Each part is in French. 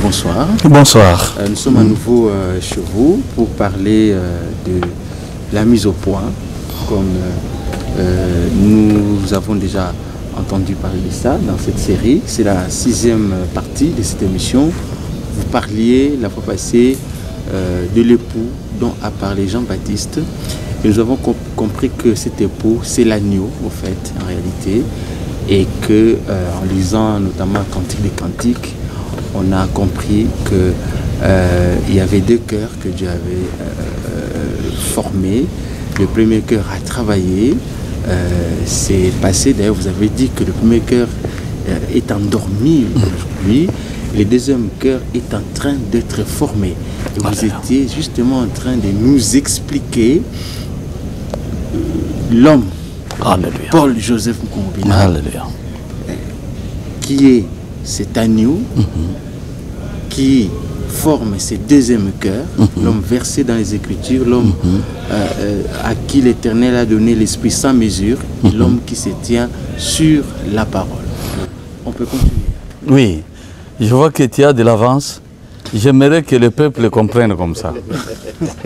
Bonsoir. Bonsoir. Nous sommes à nouveau chez vous pour parler de la mise au point. Comme nous avons déjà entendu parler de ça dans cette série. C'est la 6e partie de cette émission. Vous parliez la fois passée de l'époux dont a parlé Jean-Baptiste. Et nous avons compris que cet époux, c'est l'agneau, en fait, en réalité. Et que, en lisant notamment Cantique des Cantiques, on a compris que il y avait 2 cœurs que Dieu avait formés. Le premier cœur a travaillé. C'est passé, d'ailleurs, vous avez dit que le premier cœur est endormi aujourd'hui. Le deuxième cœur est en train d'être formé. Et vous étiez justement en train de nous expliquer l'homme, Paul Joseph Nkombila, qui est cet agneau qui forme ce deuxième cœur, l'homme versé dans les Écritures, l'homme à qui l'Éternel a donné l'Esprit sans mesure, l'homme qui se tient sur la parole. On peut continuer. Oui, je vois que tu as de l'avance. J'aimerais que le peuple comprenne comme ça.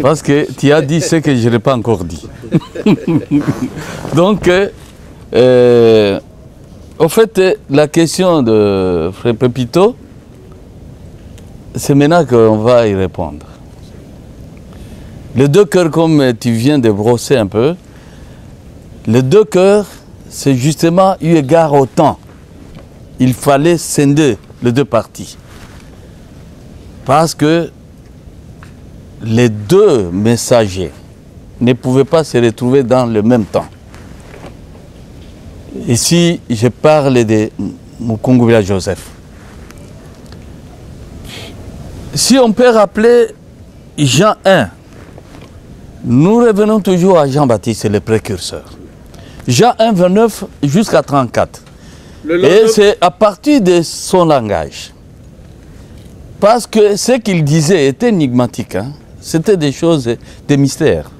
Parce que tu as dit ce que je n'ai pas encore dit. Donc, au fait, la question de Frère Pépito, c'est maintenant qu'on va y répondre. Les 2 cœurs, comme tu viens de brosser un peu, les 2 cœurs, c'est justement eu égard au temps. Il fallait scinder les 2 parties. Parce que les 2 messagers ne pouvaient pas se retrouver dans le même temps. Ici, je parle de Nkombila Joseph. Si on peut rappeler Jean 1, nous revenons toujours à Jean-Baptiste, le précurseur. Jean 1, 29 jusqu'à 34. Et c'est à partir de son langage. Parce que ce qu'il disait était énigmatique. Hein? C'était des choses, des mystères.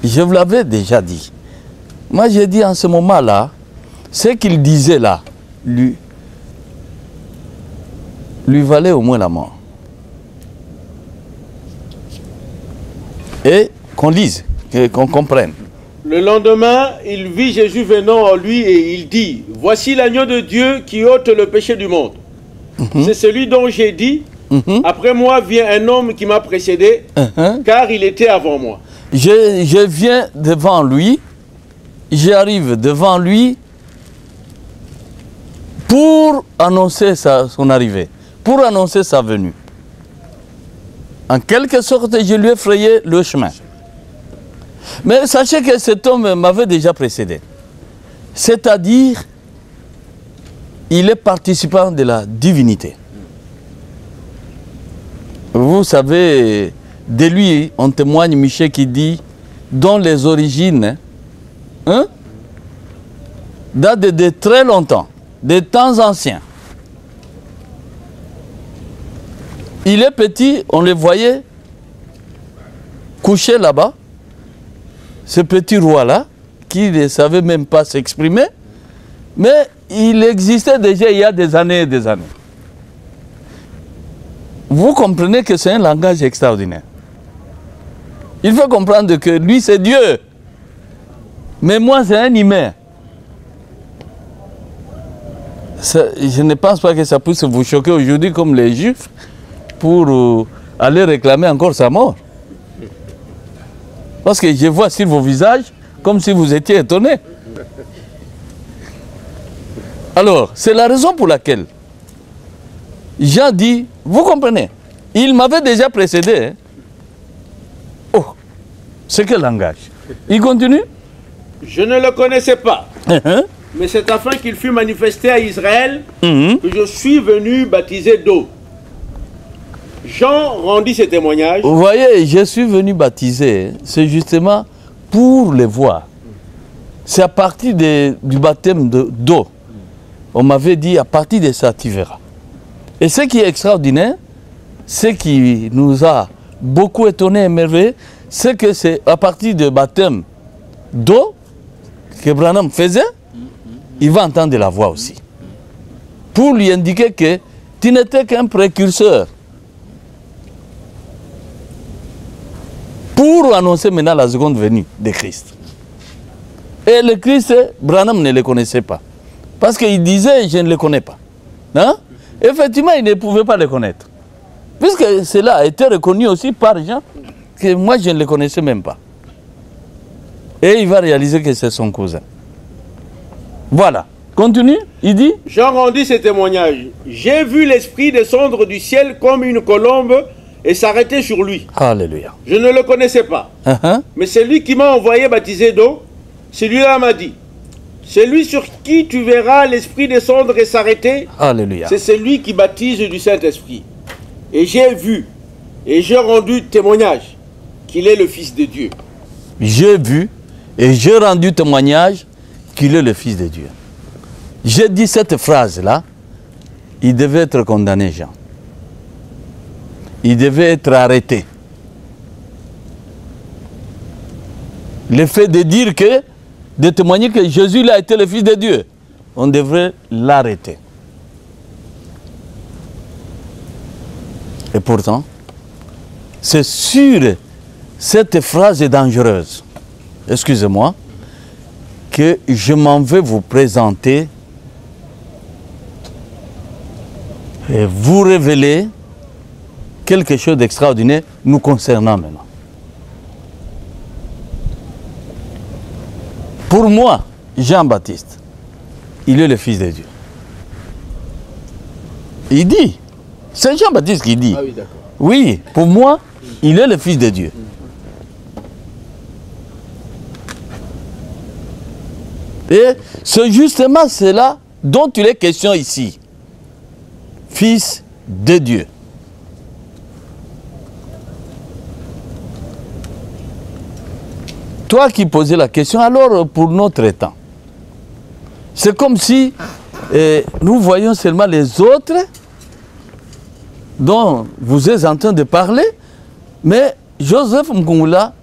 Je vous l'avais déjà dit. Moi, j'ai dit en ce moment-là, ce qu'il disait là, lui valait au moins la mort. Et qu'on lise, qu'on comprenne. Le lendemain, il vit Jésus venant en lui et il dit, « Voici l'agneau de Dieu qui ôte le péché du monde. C'est celui dont j'ai dit, après moi vient un homme qui m'a précédé, car il était avant moi. » Je viens devant lui, j'arrive devant lui pour annoncer son arrivée, pour annoncer sa venue. En quelque sorte, je lui ai frayé le chemin. Mais sachez que cet homme m'avait déjà précédé. C'est-à-dire, il est participant de la divinité. Vous savez, de lui, on témoigne Michel qui dit, dont les origines datent de très longtemps, des temps anciens. Il est petit, on le voyait couché là-bas, ce petit roi-là, qui ne savait même pas s'exprimer, mais il existait déjà il y a des années et des années. Vous comprenez que c'est un langage extraordinaire. Il faut comprendre que lui, c'est Dieu. Mais moi, c'est un humain. Je ne pense pas que ça puisse vous choquer aujourd'hui comme les Juifs pour aller réclamer encore sa mort. Parce que je vois sur vos visages comme si vous étiez étonnés. Alors, c'est la raison pour laquelle Jean dit, vous comprenez, il m'avait déjà précédé. Hein? Oh, c'est quel langage? Il continue? Je ne le connaissais pas. Mais c'est afin qu'il fût manifesté à Israël que je suis venu baptiser d'eau. Jean rendit ce témoignage. Vous voyez, je suis venu baptiser, c'est justement pour les voir. C'est à partir du baptême d'eau. On m'avait dit, à partir de ça, tu verras. Et ce qui est extraordinaire, ce qui nous a beaucoup étonnés et émerveillés, c'est que c'est à partir du baptême d'eau que Branham faisait, il va entendre la voix aussi. Pour lui indiquer que tu n'étais qu'un précurseur. Pour annoncer maintenant la seconde venue de Christ. Et le Christ, Branham ne le connaissait pas. Parce qu'il disait, je ne le connais pas. Hein? Effectivement, il ne pouvait pas le connaître. Puisque cela a été reconnu aussi par Jean, que moi je ne le connaissais même pas. Et il va réaliser que c'est son cousin. Voilà. Continue, il dit. Jean rendit ce témoignage. J'ai vu l'Esprit descendre du ciel comme une colombe et s'arrêter sur lui. Alléluia. Je ne le connaissais pas. Mais celui qui m'a envoyé baptiser d'eau, celui-là m'a dit, celui sur qui tu verras l'Esprit descendre et s'arrêter, c'est celui qui baptise du Saint-Esprit. Et j'ai vu, et j'ai rendu témoignage qu'il est le Fils de Dieu. J'ai vu, et j'ai rendu témoignage qu'il est le Fils de Dieu. J'ai dit cette phrase-là, il devait être condamné, Jean. Il devait être arrêté. Le fait de dire que, de témoigner que Jésus a été le Fils de Dieu, on devrait l'arrêter. Et pourtant, c'est sûr, cette phrase est dangereuse. Excusez-moi, que je m'en vais vous présenter et vous révéler quelque chose d'extraordinaire nous concernant maintenant. Pour moi, Jean-Baptiste, il est le Fils de Dieu. Il dit, c'est Jean-Baptiste qui dit. Ah oui, d'accord. Oui, pour moi, il est le Fils de Dieu. Et c'est justement cela dont il est question ici. Fils de Dieu. Toi qui posais la question, alors pour notre temps, c'est comme si nous voyons seulement les autres dont vous êtes en train de parler, mais Joseph Mkungula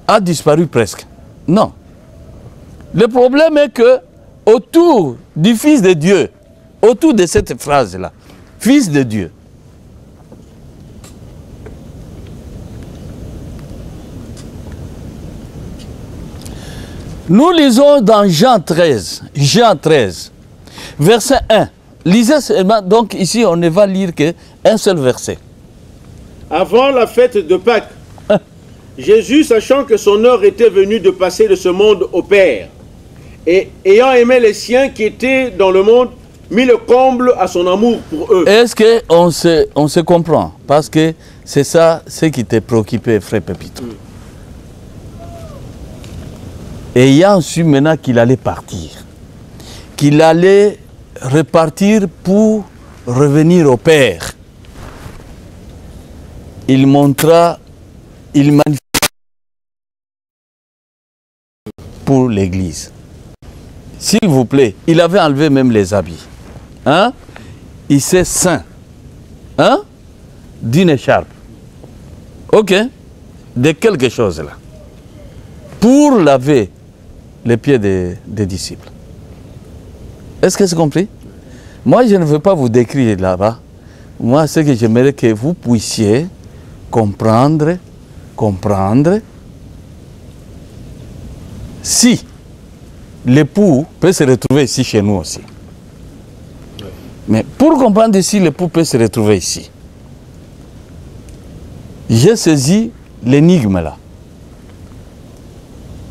a disparu presque. Non. Le problème est que autour du Fils de Dieu, autour de cette phrase-là, Fils de Dieu, nous lisons dans Jean 13, verset 1. Lisez seulement, donc ici on ne va lire qu'un seul verset. Avant la fête de Pâques, Jésus, sachant que son heure était venue de passer de ce monde au Père, et ayant aimé les siens qui étaient dans le monde, mit le comble à son amour pour eux. Est-ce qu'on se comprend? Parce que c'est ça ce qui t'est préoccupé, frère Pépito. Ayant su maintenant qu'il allait partir, qu'il allait repartir pour revenir au Père, il manifeste pour l'Église. S'il vous plaît, il avait enlevé même les habits. Hein? Il s'est ceint. Hein? D'une écharpe. Ok? De quelque chose là. Pour laver les pieds des disciples. Est-ce que c'est compris? Moi, je ne veux pas vous décrire là-bas. Moi, ce que j'aimerais que vous puissiez comprendre si l'époux peut se retrouver ici chez nous aussi. Mais pour comprendre si l'époux peut se retrouver ici, j'ai saisi l'énigme là.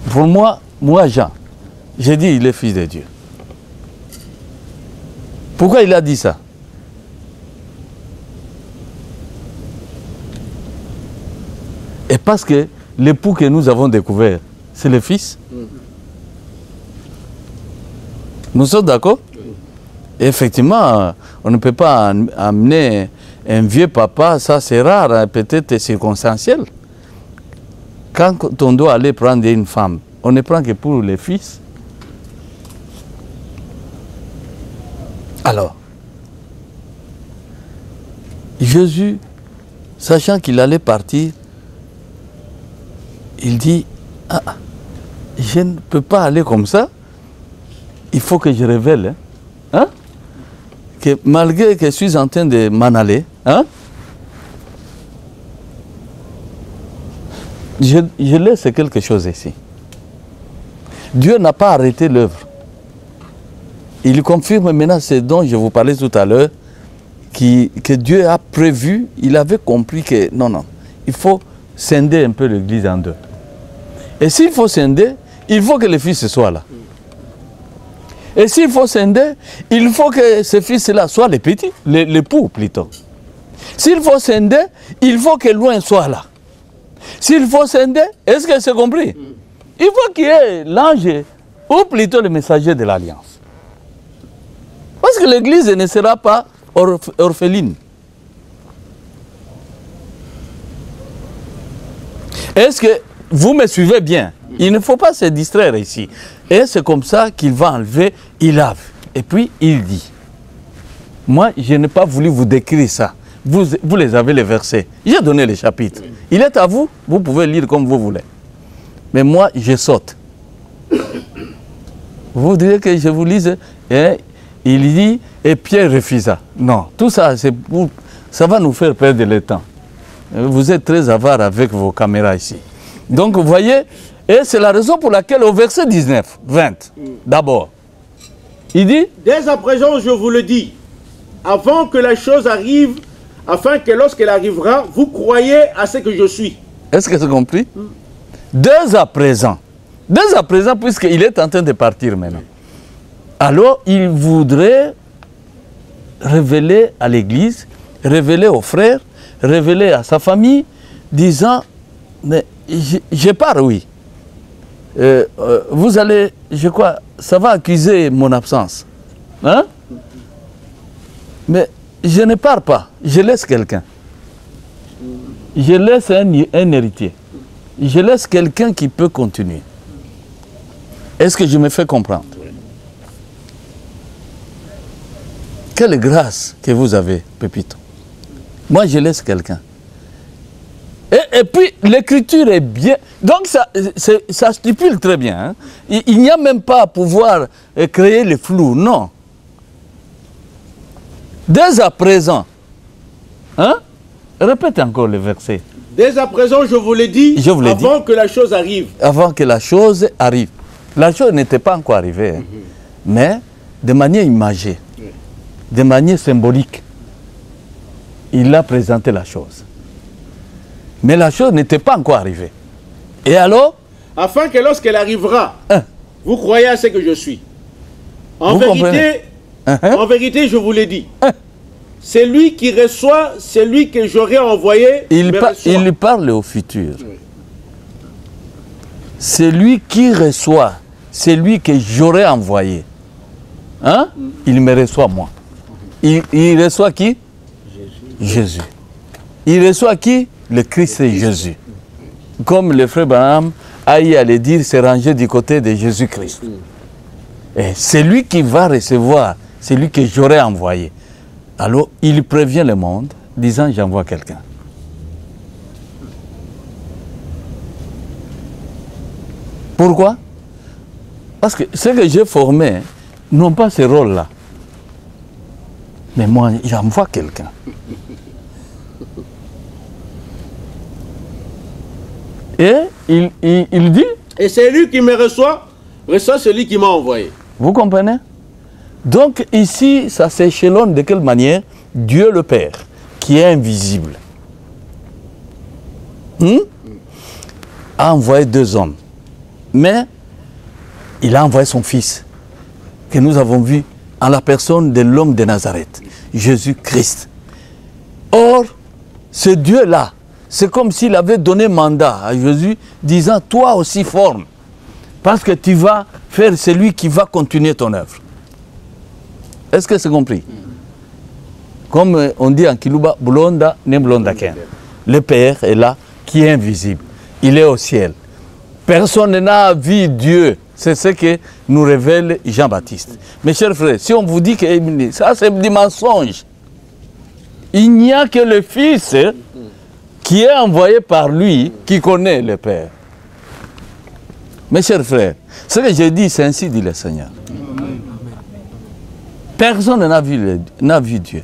Pour moi, Jean, j'ai dit il est Fils de Dieu. Pourquoi il a dit ça? Et parce que l'époux que nous avons découvert, c'est le Fils. Nous sommes d'accord? Effectivement, on ne peut pas amener un vieux papa, ça c'est rare, peut-être circonstanciel. Quand on doit aller prendre une femme, on ne prend que pour les fils. Alors, Jésus, sachant qu'il allait partir, il dit, ah, je ne peux pas aller comme ça, il faut que je révèle. Hein? que malgré que je suis en train de m'en aller, hein, je laisse quelque chose ici. Dieu n'a pas arrêté l'œuvre. Il confirme maintenant ce dont je vous parlais tout à l'heure, que Dieu a prévu, il avait compris que non, il faut scinder un peu l'église en deux. Et s'il faut scinder, il faut que le fils soit là. Et s'il faut scinder, il faut que ce fils-là soit les petits, l'époux plutôt. S'il faut scinder, il faut que loin soit là. S'il faut scinder, est-ce que c'est compris? Il faut qu'il y ait l'ange, ou plutôt le messager de l'alliance. Parce que l'église ne sera pas orpheline. Est-ce que vous me suivez bien? Il ne faut pas se distraire ici. Et c'est comme ça qu'il va enlever, il lave. Et puis il dit. Moi, je n'ai pas voulu vous décrire ça. Vous les avez les versets. J'ai donné les chapitres. Il est à vous, vous pouvez lire comme vous voulez. Mais moi, je saute. Vous voudriez que je vous lise? Et il dit, et Pierre refusa. Non, tout ça, ça va nous faire perdre le temps. Vous êtes très avare avec vos caméras ici. Donc, vous voyez, et c'est la raison pour laquelle au verset 19, 20, d'abord, il dit, dès à présent, je vous le dis, avant que la chose arrive, afin que lorsqu'elle arrivera, vous croyez à ce que je suis. Est-ce que c'est compris? Dès à présent, puisqu'il est en train de partir maintenant, alors il voudrait révéler à l'Église, révéler aux frères, révéler à sa famille, disant, mais je pars, oui. Vous allez, je crois, ça va accuser mon absence. Hein? Mais je ne pars pas, je laisse quelqu'un. Je laisse un héritier. Je laisse quelqu'un qui peut continuer. Est-ce que je me fais comprendre? Quelle grâce que vous avez, Pépito. Moi, je laisse quelqu'un. Et puis, l'écriture est bien. Donc, ça stipule très bien. Hein? Il n'y a même pas à pouvoir créer le flou, non. Dès à présent, hein? Répète encore le verset. Dès à présent, je vous l'ai dit, avant que la chose arrive. Avant que la chose arrive. La chose n'était pas encore arrivée, hein, mais de manière imagée, de manière symbolique, il a présenté la chose. Mais la chose n'était pas encore arrivée. Et alors? Afin que lorsqu'elle arrivera, vous croyez à ce que je suis. En vérité, je vous l'ai dit. C'est lui qui reçoit, c'est lui que j'aurais envoyé. Il parle au futur. C'est lui qui reçoit, c'est lui que j'aurais envoyé. Hein? Il me reçoit moi. Il reçoit qui? Jésus. Il reçoit qui? Le Christ et Jésus. Comme le frère Branham a eu à le dire, c'est rangé du côté de Jésus-Christ. Et c'est lui qui va recevoir, c'est lui que j'aurais envoyé. Alors, il prévient le monde, disant, j'envoie quelqu'un. Pourquoi? Parce que ceux que j'ai formés n'ont pas ce rôle-là. Mais moi, j'envoie quelqu'un. Et il dit... Et c'est lui qui me reçoit celui qui m'a envoyé. Vous comprenez? Donc ici, ça s'échelonne de quelle manière? Dieu le Père, qui est invisible, a envoyé deux hommes. Mais il a envoyé son Fils, que nous avons vu en la personne de l'homme de Nazareth, Jésus-Christ. Or, ce Dieu-là, c'est comme s'il avait donné mandat à Jésus, disant, toi aussi forme, parce que tu vas faire celui qui va continuer ton œuvre. Est-ce que c'est compris? Comme on dit en Kiluba, Blonda ne blonda ken. Le Père est là, qui est invisible. Il est au ciel. Personne n'a vu Dieu. C'est ce que nous révèle Jean-Baptiste. Mes chers frères, si on vous dit que ça c'est du mensonge, il n'y a que le Fils qui est envoyé par lui qui connaît le Père. Mes chers frères, ce que je dis, c'est ainsi dit le Seigneur. Personne n'a vu Dieu.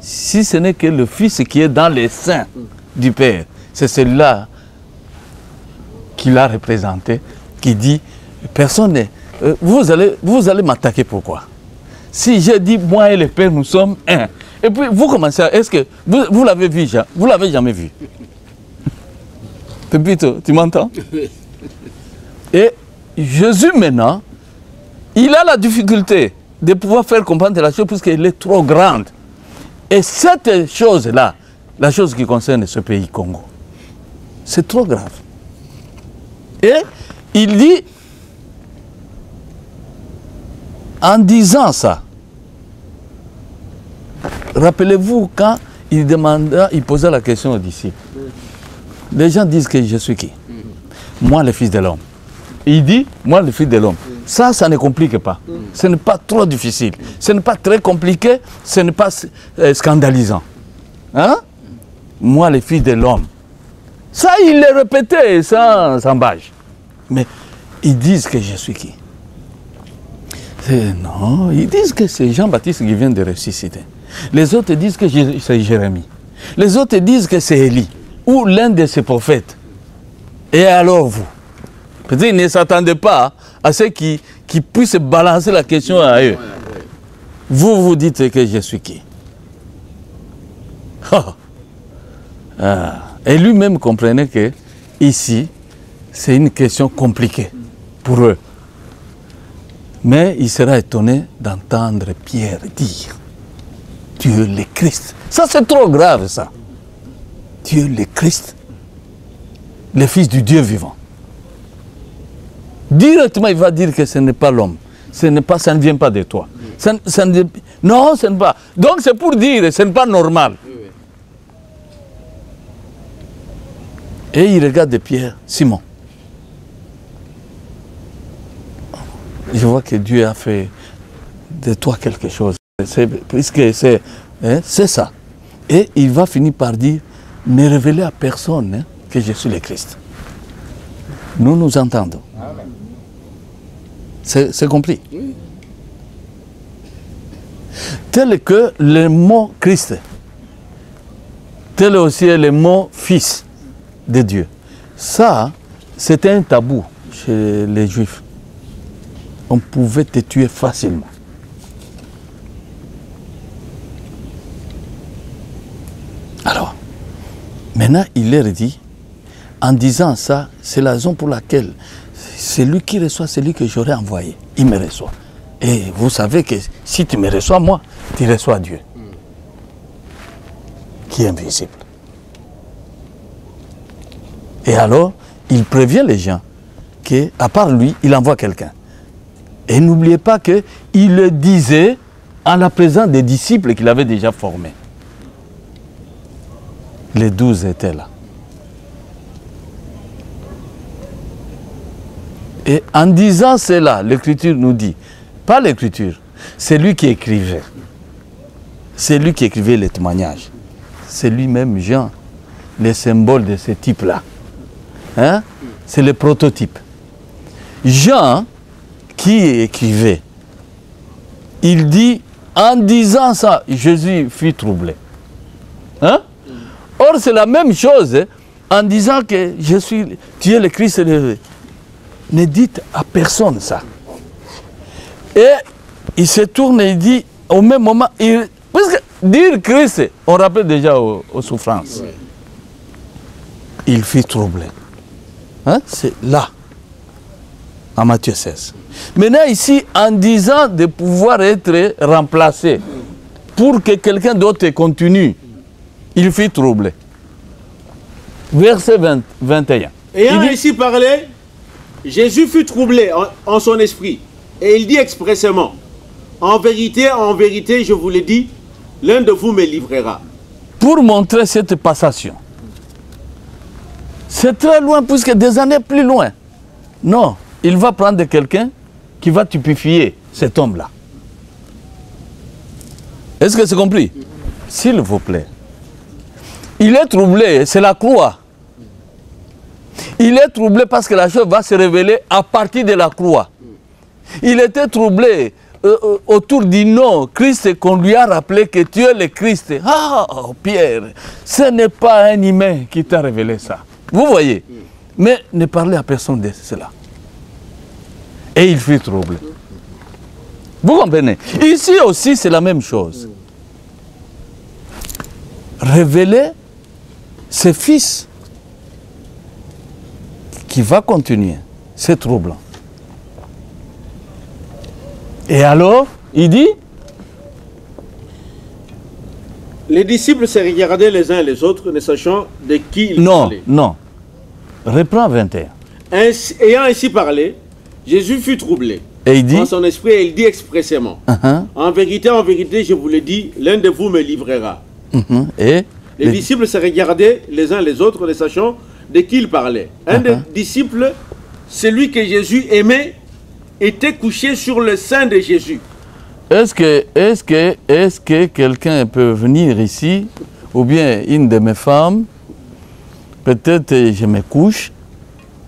Si ce n'est que le Fils qui est dans les seins du Père. C'est celui-là qui l'a représenté, qui dit, personne n'est... vous allez m'attaquer pourquoi? Si j'ai dit, moi et le Père, nous sommes un. Et puis, vous commencez à... Est-ce que... Vous l'avez vu, vous l'avez jamais vu? Pépito, tu m'entends? Et Jésus, maintenant, il a la difficulté de pouvoir faire comprendre la chose puisqu'elle est trop grande. Et cette chose-là, la chose qui concerne ce pays Congo, c'est trop grave. Et il dit, en disant ça, rappelez-vous quand il posait la question aux disciples. Les gens disent que je suis qui? Moi, le Fils de l'homme. Il dit, moi, le Fils de l'homme. Ça ne complique pas. Ce n'est pas trop difficile. Ce n'est pas très compliqué. Ce n'est pas scandalisant. Hein? Moi, le Fils de l'homme. Ça, il le répétait sans bâche. Mais ils disent que je suis qui? Non, ils disent que c'est Jean-Baptiste qui vient de ressusciter. Les autres disent que c'est Jérémie. Les autres disent que c'est Élie ou l'un de ses prophètes. Et alors vous? Peut-être qu'ils ne s'attendaient pas à ceux qui puissent balancer la question à eux. Vous, vous dites que je suis qui? Et lui-même comprenait que ici, c'est une question compliquée pour eux. Mais il sera étonné d'entendre Pierre dire Dieu le Christ. Ça, c'est trop grave, ça. Dieu le Christ, le Fils du Dieu vivant. Directement, il va dire que ce n'est pas l'homme. Ça ne vient pas de toi. Non, ce n'est pas. Donc, c'est pour dire, ce n'est pas normal. Et il regarde Pierre, Simon. Je vois que Dieu a fait de toi quelque chose. Puisque c'est ça. Et il va finir par dire, ne révélez à personne que je suis le Christ. Nous nous entendons. C'est compris. Oui. Tel que le mot Christ, tel aussi le mot Fils de Dieu. Ça, c'était un tabou chez les Juifs. On pouvait te tuer facilement. Alors, maintenant, il leur dit, en disant ça, c'est la raison pour laquelle celui qui reçoit celui que j'aurais envoyé, il me reçoit. Et vous savez que si tu me reçois, moi, tu reçois Dieu, qui est invisible. Et alors, il prévient les gens qu'à part lui, il envoie quelqu'un. Et n'oubliez pas qu'il le disait en la présence des disciples qu'il avait déjà formés. Les 12 étaient là. Et en disant cela, l'Écriture nous dit, pas l'Écriture, c'est lui qui écrivait. C'est lui qui écrivait les témoignages. C'est lui-même Jean, le symbole de ce type-là. Hein? C'est le prototype. Jean, qui écrivait, il dit, en disant ça, Jésus fut troublé. Hein? Or, c'est la même chose, hein, en disant que tu es le Christ. Ne dites à personne ça. Et il se tourne et il dit, au même moment, puisque dire Christ, on rappelle déjà aux souffrances. Oui. Il fut troublé. Hein? C'est là, en Matthieu 16. Maintenant ici, en disant de pouvoir être remplacé pour que quelqu'un d'autre continue, il fut troublé. Verset 21. Ayant ainsi parlé, Jésus fut troublé en son esprit. Et il dit expressément, en vérité, je vous le dis, l'un de vous me livrera. Pour montrer cette passation, c'est très loin, puisque des années plus loin. Non, il va prendre quelqu'un qui va typifier cet homme-là. Est-ce que c'est compris? S'il vous plaît. Il est troublé, c'est la croix. Il est troublé parce que la chose va se révéler à partir de la croix. Il était troublé autour du nom Christ qu'on lui a rappelé que tu es le Christ. Ah, Pierre, ce n'est pas un humain qui t'a révélé ça. Vous voyez? Mais ne parlez à personne de cela. Et il fut troublé. Vous comprenez? Ici aussi, c'est la même chose. Révéler ses fils qui va continuer. C'est troublant. Et alors, il dit, les disciples se regardaient les uns les autres, ne sachant de qui ils parlaient. Non. Reprends 21. Ayant ainsi parlé, Jésus fut troublé. Et il dit, dans son esprit, et il dit expressément, en vérité, je vous le dis, l'un de vous me livrera. Et les disciples se regardaient les uns les autres, ne sachant de qui ils parlaient. Un des disciples, celui que Jésus aimait, était couché sur le sein de Jésus. Est-ce que quelqu'un peut venir ici, ou bien une de mes femmes, peut-être je me couche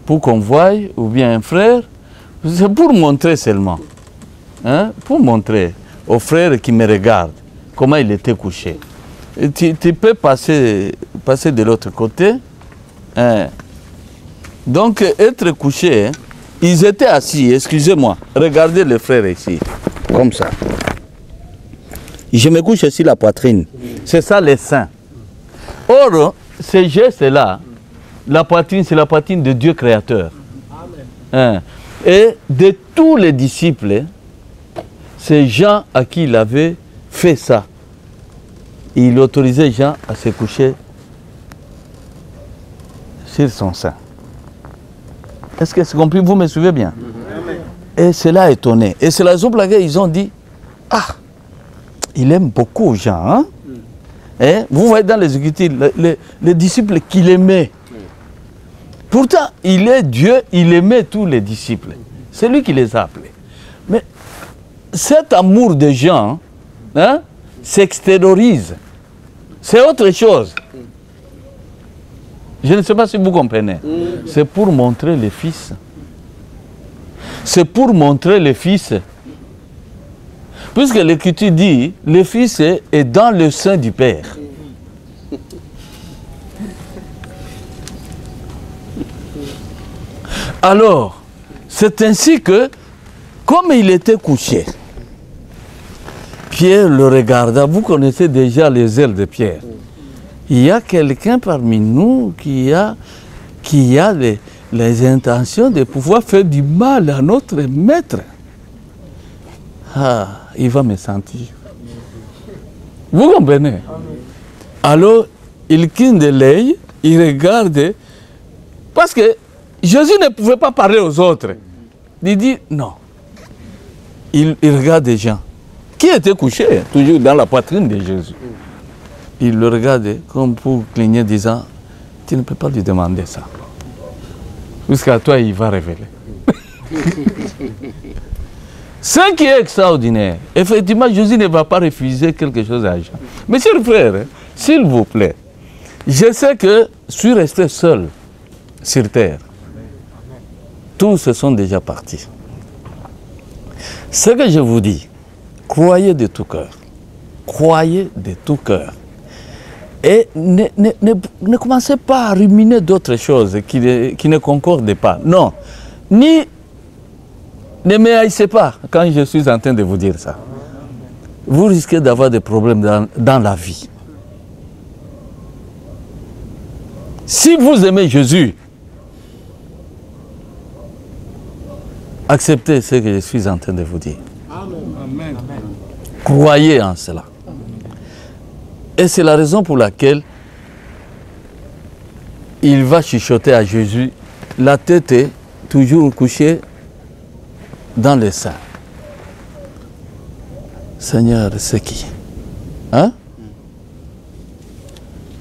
pour qu'on voie, ou bien un frère, c'est pour montrer seulement, hein, pour montrer aux frères qui me regardent comment il était couché. Et tu peux passer de l'autre côté. Hein. Donc être couché, hein, ils étaient assis, excusez-moi, regardez les frères ici, comme ça. Je me couche sur la poitrine, c'est ça les seins. Or, ces gestes-là, la poitrine, c'est la poitrine de Dieu créateur. Hein. Et de tous les disciples, c'est Jean à qui il avait fait ça. Il autorisait Jean à se coucher sur son sein. Est-ce que c'est compris? Vous me suivez bien? Et cela a étonné. Et c'est la raison pour laquelle ils ont dit, ah, il aime beaucoup Jean. Hein? Et vous voyez dans les Écritures, les disciples qu'il aimait. Pourtant, il est Dieu, il aimait tous les disciples. C'est lui qui les a appelés. Mais cet amour de Jean, hein, s'extériorise. C'est autre chose. Je ne sais pas si vous comprenez. C'est pour montrer les fils. C'est pour montrer les fils. Puisque l'Écriture dit, le fils est dans le sein du Père. Alors, c'est ainsi que, comme il était couché, Pierre le regarda. Vous connaissez déjà les ailes de Pierre. Il y a quelqu'un parmi nous qui a les intentions de pouvoir faire du mal à notre maître. Ah, il va me sentir. Vous comprenez? Alors, il cligne de l'œil, il regarde, parce que Jésus ne pouvait pas parler aux autres. Il dit non. Il regarde les gens qui étaient couchés, toujours dans la poitrine de Jésus. Il le regardait comme pour cligner, disant, tu ne peux pas lui demander ça. Jusqu'à toi, il va révéler. Ce qui est extraordinaire, effectivement, Jésus ne va pas refuser quelque chose à Jean. Monsieur le frère, s'il vous plaît, je sais que je suis resté seul sur terre. Tous se sont déjà partis. Ce que je vous dis, croyez de tout cœur. Croyez de tout cœur. Et ne commencez pas à ruminer d'autres choses qui ne concordent pas. Non. Ne me haïssez pas quand je suis en train de vous dire ça. Vous risquez d'avoir des problèmes dans la vie. Si vous aimez Jésus, acceptez ce que je suis en train de vous dire. Amen. Croyez en cela. Et c'est la raison pour laquelle il va chuchoter à Jésus. La tête est toujours couchée dans les seins. Seigneur, c'est qui? Hein?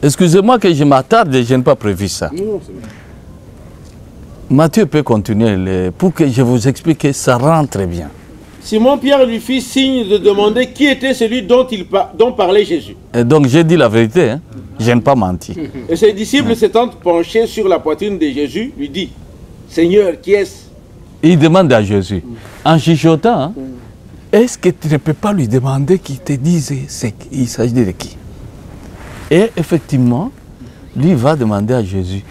Excusez-moi que je m'attarde, je n'ai pas prévu ça. Matthieu peut continuer pour que je vous explique que ça rentre bien. Simon-Pierre lui fit signe de demander qui était celui dont parlait Jésus. Et donc j'ai dit la vérité, hein? Je n'ai pas menti. Et ses disciples s'étant penchés sur la poitrine de Jésus, lui dit, Seigneur, qui est-ce? Il demande à Jésus, en chuchotant, hein? est-ce que tu ne peux pas lui demander qu'il te dise il s'agit de qui? Et effectivement, lui va demander à Jésus.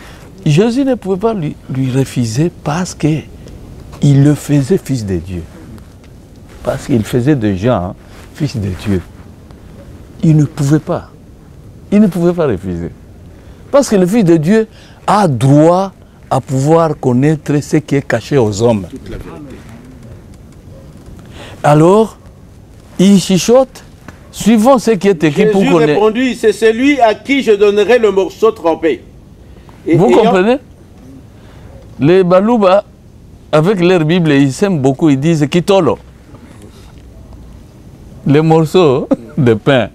Jésus ne pouvait pas lui refuser parce qu'il le faisait fils de Dieu. Parce qu'il faisait de Jean fils de Dieu. Il ne pouvait pas. Il ne pouvait pas refuser. Parce que le fils de Dieu a droit à pouvoir connaître ce qui est caché aux hommes. Alors, il chuchote, suivant ce qui est écrit pour connaître. Jésus répondit, c'est celui à qui je donnerai le morceau trempé. Vous comprenez? Les Balouba, avec leur Bible, ils s'aiment beaucoup, ils disent Kitolo. Les morceaux de pain.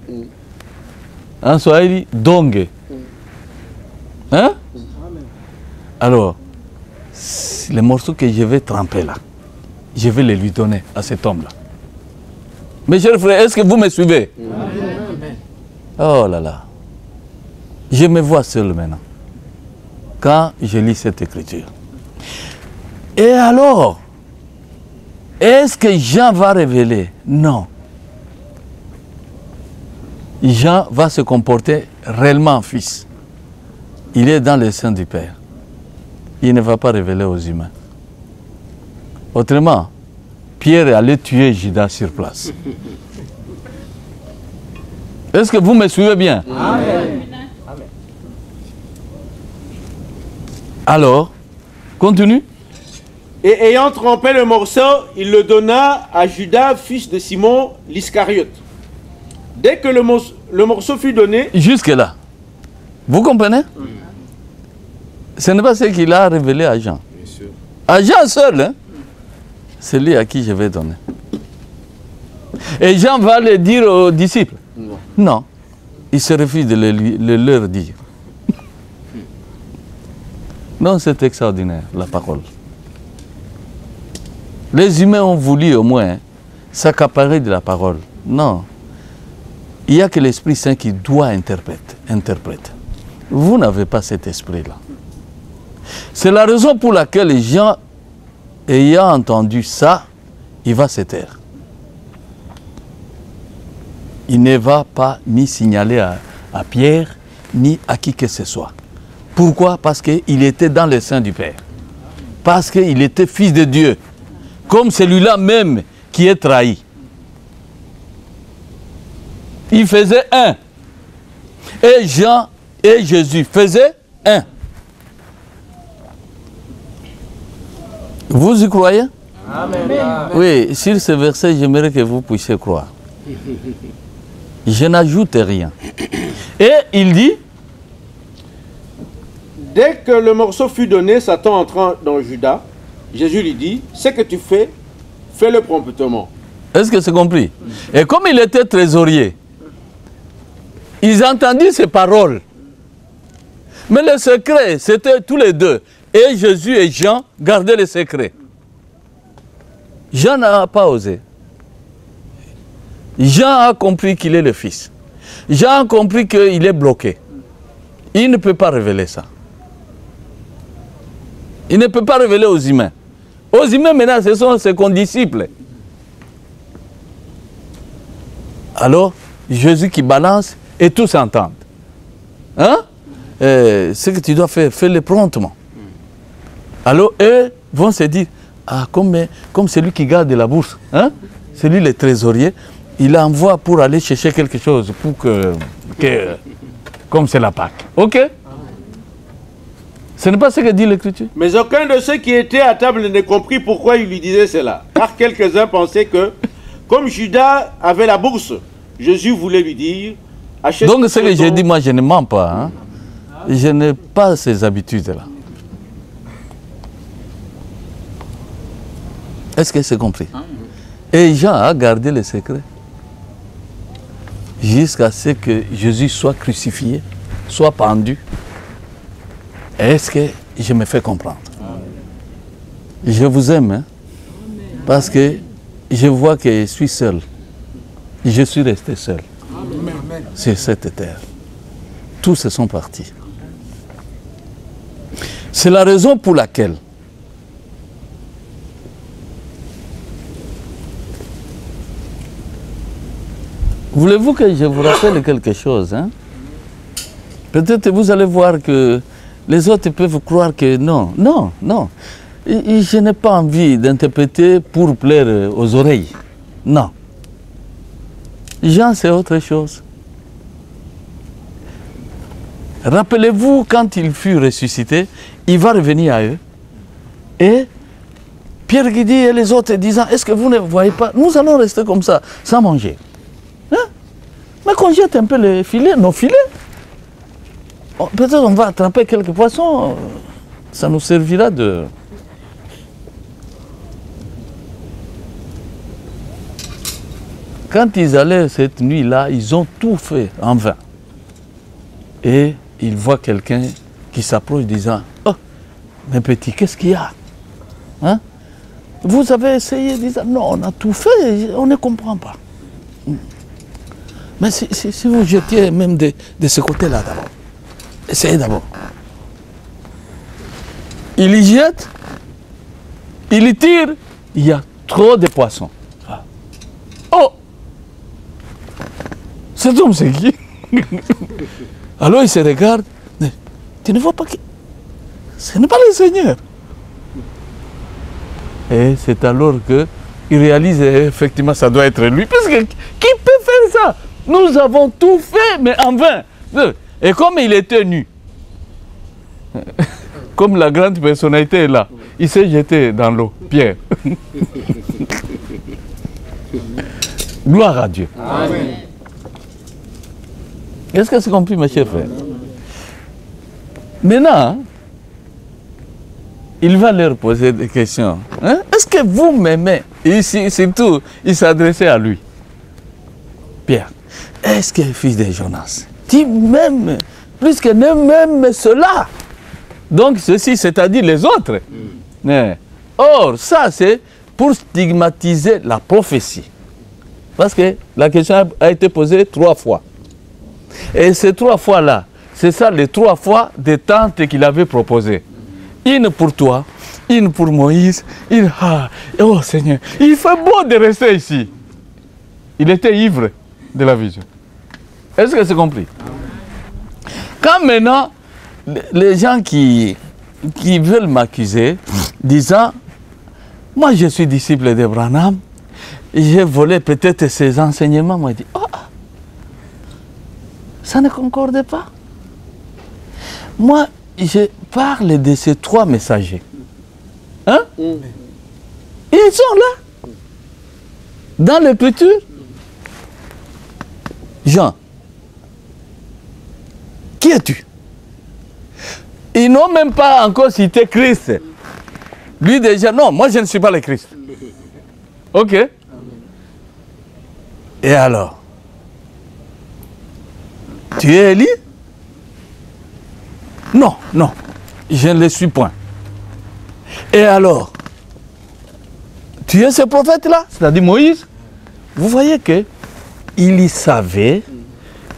En Swahili, dongue. Hein? Alors, les morceaux que je vais tremper là, je vais les lui donner à cet homme-là. Mes chers frères, est-ce que vous me suivez? Amen. Oh là là. Je me vois seul maintenant, quand je lis cette écriture. Et alors, est-ce que Jean va révéler? Non. Jean va se comporter réellement en fils. Il est dans le sein du Père. Il ne va pas révéler aux humains. Autrement, Pierre allait tuer Judas sur place. Est-ce que vous me suivez bien? Amen. Alors, continue. Et ayant trempé le morceau, il le donna à Judas, fils de Simon l'Iscariote. Dès que le morceau fut donné... Jusque-là. Vous comprenez? Ce n'est pas ce qu'il a révélé à Jean. Bien sûr. À Jean seul, hein? C'est lui à qui je vais donner. Et Jean va le dire aux disciples? Non. Non. Il se refuse de le leur dire. Non, c'est extraordinaire, la parole. Les humains ont voulu au moins s'accaparer de la parole. Non. Il n'y a que l'Esprit Saint qui doit interpréter. Vous n'avez pas cet esprit-là. C'est la raison pour laquelle Jean, ayant entendu ça, il va se taire. Il ne va pas ni signaler à Pierre, ni à qui que ce soit. Pourquoi? Parce qu'il était dans le sein du Père. Parce qu'il était fils de Dieu. Comme celui-là même qui est trahi. Il faisait un. Et Jean et Jésus faisaient un. Vous y croyez? Amen. Oui, sur ce verset, j'aimerais que vous puissiez croire. Je n'ajoute rien. Et il dit, dès que le morceau fut donné, Satan entrant dans Judas, Jésus lui dit, ce que tu fais, fais-le promptement. Est-ce que c'est compris? Et comme il était trésorier, ils entendirent ces paroles. Mais le secret, c'était tous les deux. Et Jésus et Jean gardaient le secret. Jean n'a pas osé. Jean a compris qu'il est le fils. Jean a compris qu'il est bloqué. Il ne peut pas révéler ça. Il ne peut pas révéler aux humains. Aux humains, maintenant, ce sont ses condisciples. Alors, Jésus qui balance et tous entendent. Hein? Ce que tu dois faire, fais-le promptement. Alors, eux vont se dire, ah, comme celui qui garde la bourse, hein? Celui le trésorier, il envoie pour aller chercher quelque chose, pour que comme c'est la Pâque. Ok? Ce n'est pas ce que dit l'Écriture. Mais aucun de ceux qui étaient à table ne comprit pourquoi il lui disait cela. Car quelques-uns pensaient que, comme Judas avait la bourse, Jésus voulait lui dire, achète. Donc ce que j'ai dit, moi je ne mens pas. Hein? Je n'ai pas ces habitudes-là. Est-ce que c'est compris? Et Jean a gardé le secret jusqu'à ce que Jésus soit crucifié, soit pendu. Est-ce que je me fais comprendre? Je vous aime, hein? Parce que je vois que je suis seul. Je suis resté seul sur cette terre. Tous se sont partis. C'est la raison pour laquelle Voulez-vous que je vous rappelle quelque chose, hein? Peut-être vous allez voir que les autres peuvent croire que non, non, non. Je n'ai pas envie d'interpréter pour plaire aux oreilles. Non. Jean, c'est autre chose. Rappelez-vous, quand il fut ressuscité, il va revenir à eux. Et Pierre qui dit et les autres disant, est-ce que vous ne voyez pas, nous allons rester comme ça, sans manger. Hein? Mais qu'on jette un peu les filets, nos filets. Peut-être on va attraper quelques poissons, ça nous servira de... Quand ils allaient cette nuit-là, ils ont tout fait en vain. Et ils voient quelqu'un qui s'approche disant, oh, mes petits, qu'est-ce qu'il y a? Hein? Vous avez essayé, disant, non, on a tout fait, on ne comprend pas. Mais si vous jetiez même de ce côté-là d'abord, essayez d'abord. Il y jette, il y tire, il y a trop de poissons. Oh! Cet homme, c'est qui? Alors il se regarde, tu ne vois pas qui? Ce n'est pas le Seigneur. Et c'est alors qu'il réalise effectivement ça doit être lui. Parce que qui peut faire ça? Nous avons tout fait, mais en vain. Et comme il était nu, comme la grande personnalité est là, il s'est jeté dans l'eau, Pierre. Gloire à Dieu. Amen. Est-ce que c'est compris, mes chers frères? Maintenant, il va leur poser des questions. Hein? Est-ce que vous m'aimez? Ici, surtout, il s'adressait à lui. Pierre, est-ce que fils de Jonas, tu m'aimes plus que ne m'aime cela? Donc, ceci, c'est-à-dire les autres. Or, ça, c'est pour stigmatiser la prophétie. Parce que la question a été posée 3 fois. Et ces 3 fois-là, c'est ça les 3 fois des tentes qu'il avait proposées. Une pour toi, une pour Moïse, une... Ah, oh Seigneur, il fait beau de rester ici. Il était ivre de la vision. Est-ce que c'est compris? Quand maintenant, les gens qui veulent m'accuser, disant, moi je suis disciple de Branham, j'ai volé peut-être ses enseignements, moi je dis, oh, ça ne concorde pas. Moi, je parle de ces 3 messagers. Hein? Ils sont là. Dans l'Écriture. Jean, qui es-tu? Ils n'ont même pas encore cité Christ. Lui déjà, non, moi je ne suis pas le Christ. Ok. Et alors? Tu es Élie? Non, non, je ne le suis point. Et alors? Tu es ce prophète-là, c'est-à-dire Moïse? Vous voyez que il y savait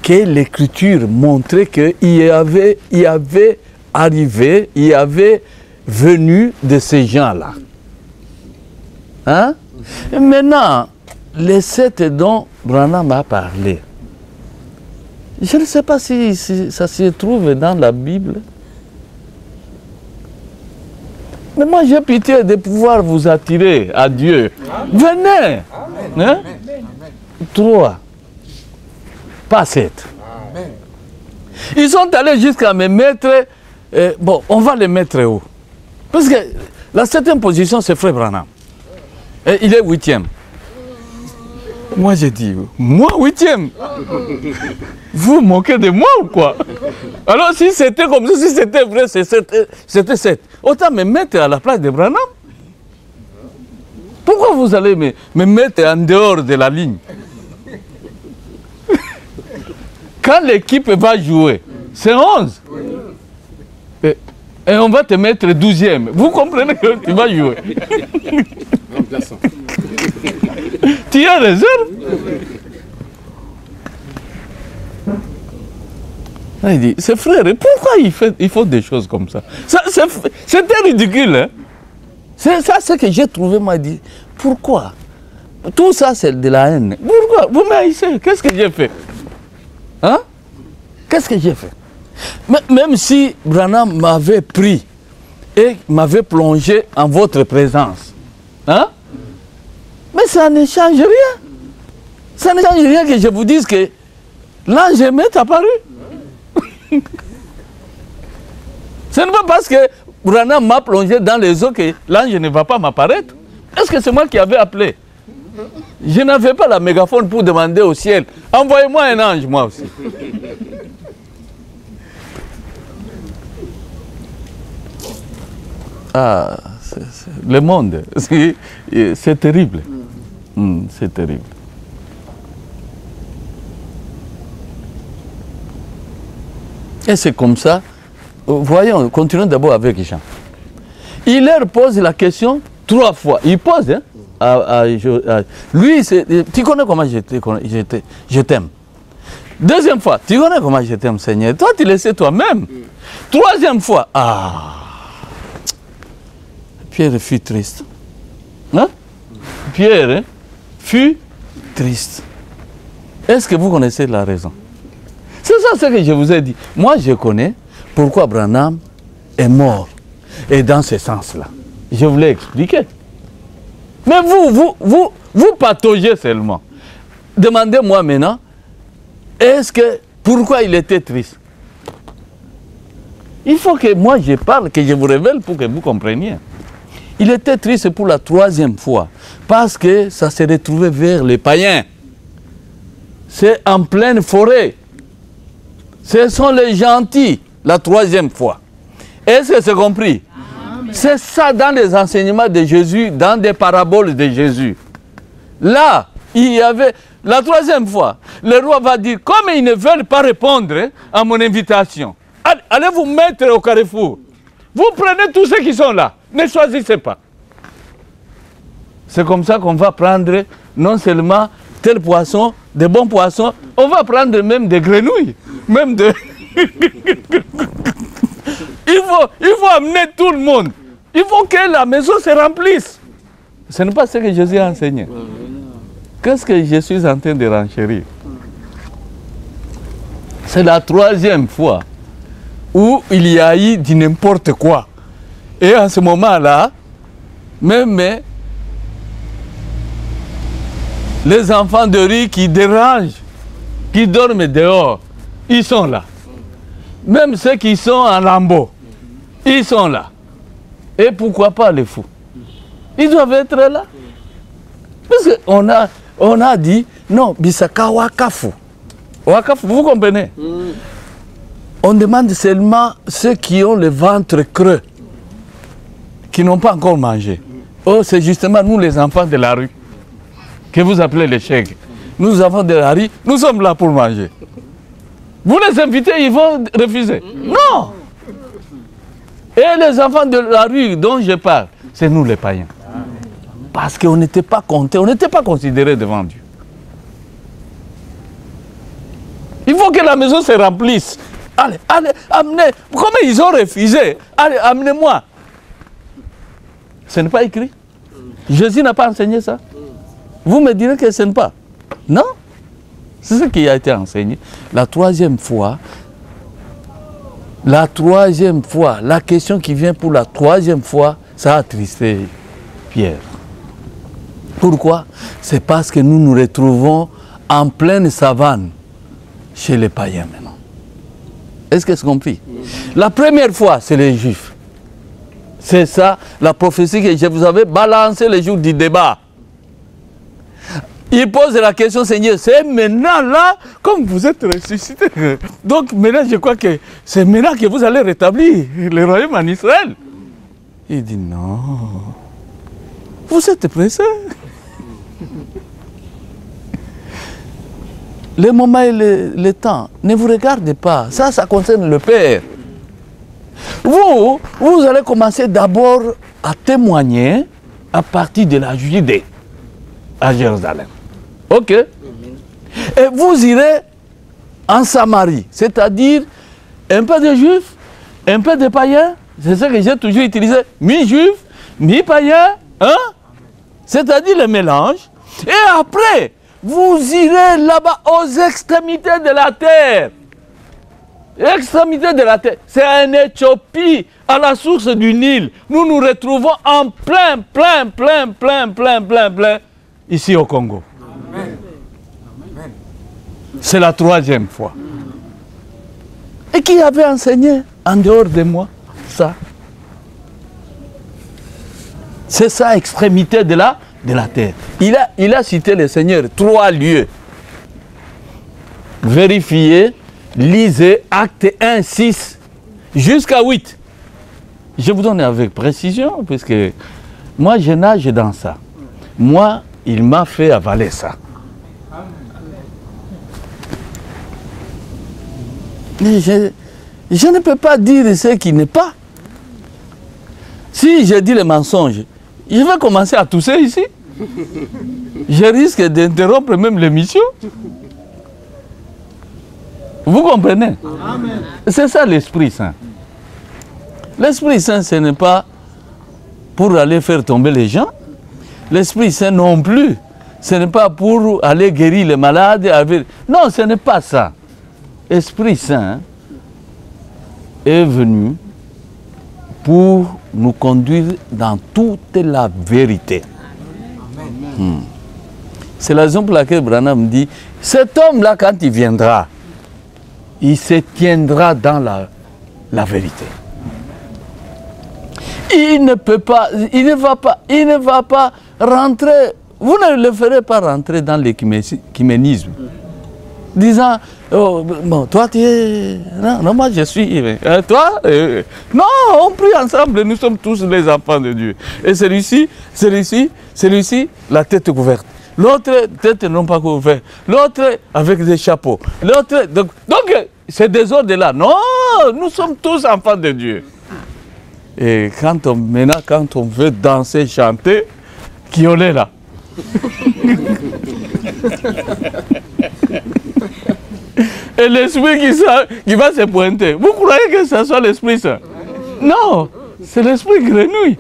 que l'Écriture montrait qu'il y avait arrivé, il y avait venu de ces gens-là. Hein? Et maintenant, les 7 dont Branham a parlé, je ne sais pas si ça se trouve dans la Bible. Mais moi, j'ai pitié de pouvoir vous attirer à Dieu. Venez. Hein? 3. Pas 7. Ils sont allés jusqu'à me mettre... bon, on va les mettre où? Parce que la 7e position, c'est Frère Branham. Et il est 8e. Moi, j'ai dit, moi 8e. Vous vous moquez de moi ou quoi? Alors, si c'était comme ça, si c'était vrai, c'était 7. Autant me mettre à la place de Branham. Pourquoi vous allez me mettre en dehors de la ligne? Quand l'équipe va jouer, c'est 11. Et on va te mettre 12e. Vous comprenez que tu vas jouer. Remplaçant. Tu as réserve? Il dit, c'est frère, pourquoi il faut des choses comme ça? C'était ridicule. Hein? C'est ça ce que j'ai trouvé, m'a dit. Pourquoi tout ça, c'est de la haine. Pourquoi? Vous m'haïssez. Qu'est-ce que j'ai fait? Hein? Qu'est-ce que j'ai fait? Même si Branham m'avait pris et m'avait plongé en votre présence, hein? Mais ça ne change rien. Ça ne change rien que je vous dise que l'ange m'est apparu. Ce n'est pas parce que Branham m'a plongé dans les eaux que l'ange ne va pas m'apparaître. Est-ce que c'est moi qui avais appelé? Je n'avais pas la mégaphone pour demander au ciel, envoyez-moi un ange, moi aussi. Ah, le monde, c'est terrible. C'est terrible. Et c'est comme ça. Voyons, continuons d'abord avec Jean. Il leur pose la question 3 fois. Il pose, hein, lui, tu connais comment je t'aime. Deuxième fois, tu connais comment je t'aime, Seigneur. Toi, tu le sais toi-même. Troisième fois, Pierre fut triste. Hein? Pierre, hein, fut triste. Est-ce que vous connaissez la raison? C'est ça ce que je vous ai dit. Moi, je connais pourquoi Branham est mort. Et dans ce sens-là, je vous l'ai expliqué. Mais vous pataugez seulement. Demandez-moi maintenant, pourquoi il était triste? Il faut que moi je parle, que je vous révèle pour que vous compreniez. Il était triste pour la 3e fois, parce que ça s'est retrouvé vers les païens. C'est en pleine forêt. Ce sont les gentils, la 3e fois. Est-ce que c'est compris? C'est ça dans les enseignements de Jésus, dans des paraboles de Jésus. Là, il y avait, la 3e fois, le roi va dire, comme ils ne veulent pas répondre à mon invitation, allez vous mettre au carrefour. Vous prenez tous ceux qui sont là, ne choisissez pas. C'est comme ça qu'on va prendre non seulement tel poisson, des bons poissons, on va prendre même des grenouilles, même de... il faut amener tout le monde. Il faut que la maison se remplisse. Ce n'est pas ce que Jésus a enseigné. Qu'est-ce que je suis en train de renchérir? C'est la 3e fois où il y a eu du n'importe quoi. Et en ce moment-là, même les enfants de rue qui dérangent, qui dorment dehors, ils sont là. Même ceux qui sont en lambeau, ils sont là. Et pourquoi pas les fous? Ils doivent être là. Parce qu'on a dit, non, Bisaka Wakafu. Wakafu, vous comprenez? On demande seulement ceux qui ont le ventre creux, qui n'ont pas encore mangé. Oh, c'est justement nous les enfants de la rue, que vous appelez les chèques. Nous, les enfants de la rue, nous sommes là pour manger. Vous les invitez, ils vont refuser. Non! Et les enfants de la rue dont je parle, c'est nous les païens. Parce qu'on n'était pas comptés, on n'était pas considérés devant Dieu. Il faut que la maison se remplisse. Allez, amenez. Comment ils ont refusé? Allez, amenez-moi. Ce n'est pas écrit. Jésus n'a pas enseigné ça. Vous me direz que ce n'est pas. Non. C'est ce qui a été enseigné. La 3e fois, la question qui vient pour la 3e fois, ça a attristé Pierre. Pourquoi? C'est parce que nous nous retrouvons en pleine savane chez les païens maintenant. Est-ce que c'est compris? La première fois, c'est les Juifs. C'est ça, la prophétie que je vous avais balancée le jour du débat. Il pose la question, Seigneur, c'est maintenant là, comme vous êtes ressuscité. Donc maintenant, je crois que c'est maintenant que vous allez rétablir le royaume en Israël. Il dit non. Vous êtes pressés. Le moment et le temps, ne vous regardez pas. Ça concerne le Père. Vous allez commencer d'abord à témoigner à partir de la Judée, à Jérusalem. Ok? Et vous irez en Samarie, c'est-à-dire un peu de juifs, un peu de païens. C'est ce que j'ai toujours utilisé. Mi-juifs, mi-païens, hein? C'est-à-dire le mélange. Et après, vous irez là-bas aux extrémités de la terre. Extrémité de la terre. C'est en Éthiopie, à la source du Nil. Nous nous retrouvons en plein, ici au Congo. C'est la 3e fois. Et qui avait enseigné en dehors de moi ça? C'est ça, extrémité de la terre. Il a cité le Seigneur 3 lieux. Vérifiez, lisez Acte 1, 6 jusqu'à 8. Je vous donne avec précision, puisque moi je nage dans ça. Moi, il m'a fait avaler ça. Mais je ne peux pas dire ce qui n'est pas. Si je dis les mensonges, je vais commencer à tousser ici. Je risque d'interrompre même l'émission. Vous comprenez? C'est ça l'Esprit Saint. L'Esprit Saint, ce n'est pas pour aller faire tomber les gens. L'Esprit Saint non plus. Ce n'est pas pour aller guérir les malades. Non, ce n'est pas ça. L'Esprit Saint est venu pour nous conduire dans toute la vérité. C'est la raison pour laquelle Branham dit, cet homme-là, quand il viendra, il se tiendra dans la vérité. Il ne va pas rentrer, vous ne le ferez pas rentrer dans l'écuménisme. Disant, oh, bon, toi tu es... Non, moi je suis... toi non, on prie ensemble, nous sommes tous les enfants de Dieu. Et celui-ci, la tête couverte. L'autre, tête non pas couverte. L'autre, avec des chapeaux. L'autre... Donc c'est des ordres là. Non, nous sommes tous enfants de Dieu. Et maintenant, quand on veut danser, chanter, qui on est là? Et l'Esprit qui va se pointer. Vous croyez que ce soit l'Esprit Saint? Non, c'est l'Esprit grenouille.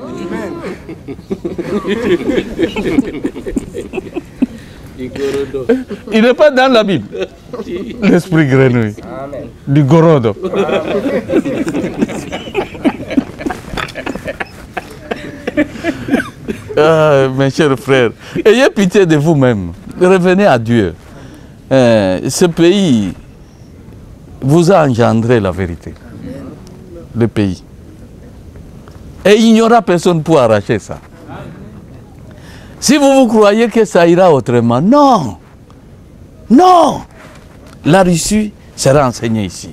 Il n'est pas dans la Bible. L'Esprit grenouille. Du Gorodo. Ah, mes chers frères, ayez pitié de vous-même. Revenez à Dieu. Ce pays vous a engendré la vérité. Le pays. Et il n'y aura personne pour arracher ça. Si vous croyez que ça ira autrement, non. Non. La Russie sera enseignée ici.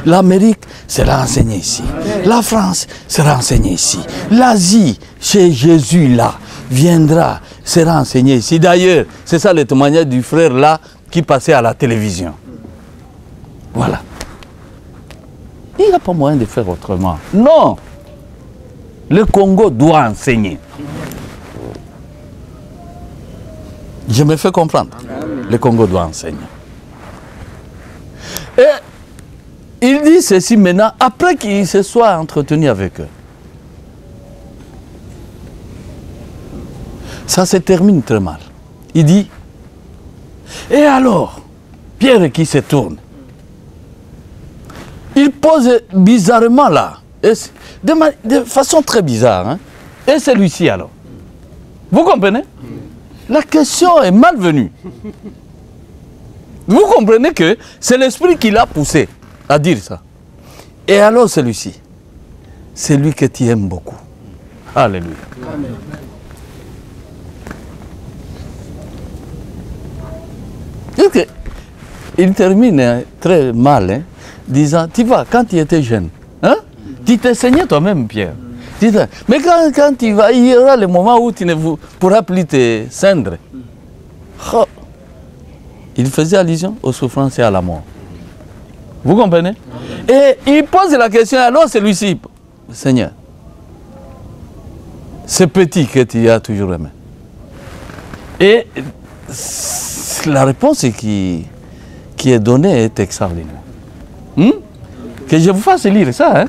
L'Amérique sera enseignée ici. La France sera enseignée ici. L'Asie, chez Jésus là, viendra, sera enseignée ici. D'ailleurs, c'est ça le témoignage du frère là qui passait à la télévision. Voilà. Il n'y a pas moyen de faire autrement. Non. Le Congo doit enseigner. Je me fais comprendre. Le Congo doit enseigner. Et il dit ceci maintenant, après qu'il se soit entretenu avec eux. Ça se termine très mal. Il dit, et alors, Pierre qui se tourne, il pose bizarrement là, de façon très bizarre, hein? Et celui-ci alors. Vous comprenez? La question est malvenue. Vous comprenez que c'est l'esprit qui l'a poussé à dire ça. Et alors celui-ci, c'est lui que tu aimes beaucoup. Alléluia. Amen. Il termine très mal, hein, disant, tu vois, quand tu étais jeune, hein, tu t'enseignais toi-même, Pierre. Mais quand tu vas, il y aura le moment où tu ne pourras plus te cendre. Oh. Il faisait allusion aux souffrances et à la mort. Vous comprenez? Et il pose la question, alors celui-ci, Seigneur, ce petit que tu as toujours aimé. Et la réponse qui est donnée est extraordinaire. Que je vous fasse lire ça,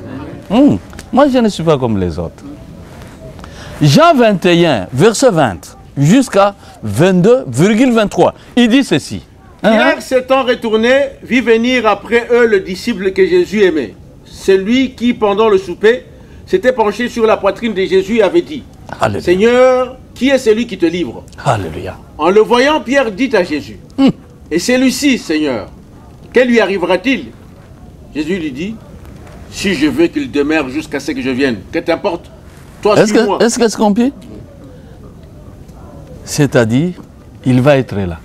hein? Moi, je ne suis pas comme les autres. Jean 21, verset 20, jusqu'à 22,23. Il dit ceci. Pierre s'étant retourné, vit venir après eux le disciple que Jésus aimait. Celui qui, pendant le souper, s'était penché sur la poitrine de Jésus et avait dit, Alléluia. Seigneur, qui est celui qui te livre? Alléluia. En le voyant, Pierre dit à Jésus, et celui-ci, Seigneur, que lui arrivera-t-il? Jésus lui dit, si je veux qu'il demeure jusqu'à ce que je vienne, que t'importe? Toi, suis-moi. Est-ce que c'est compris? C'est-à-dire, il va être là,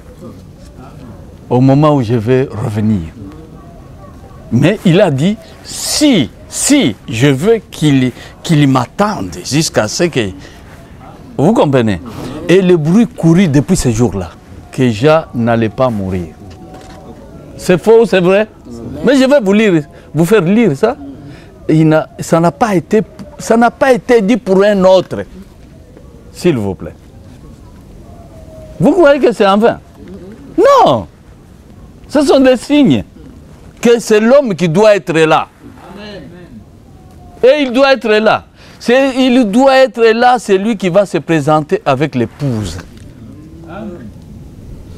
au moment où je vais revenir. Mais il a dit, si je veux qu'il m'attende jusqu'à ce que... Vous comprenez? Et le bruit courut depuis ce jour-là, que Jean n'allait pas mourir. C'est faux, c'est vrai? Mais je vais vous faire lire ça. Ça n'a pas été dit pour un autre, s'il vous plaît. Vous croyez que c'est en vain? Non! Ce sont des signes que c'est l'homme qui doit être là. Et il doit être là. Il doit être là, c'est lui qui va se présenter avec l'épouse.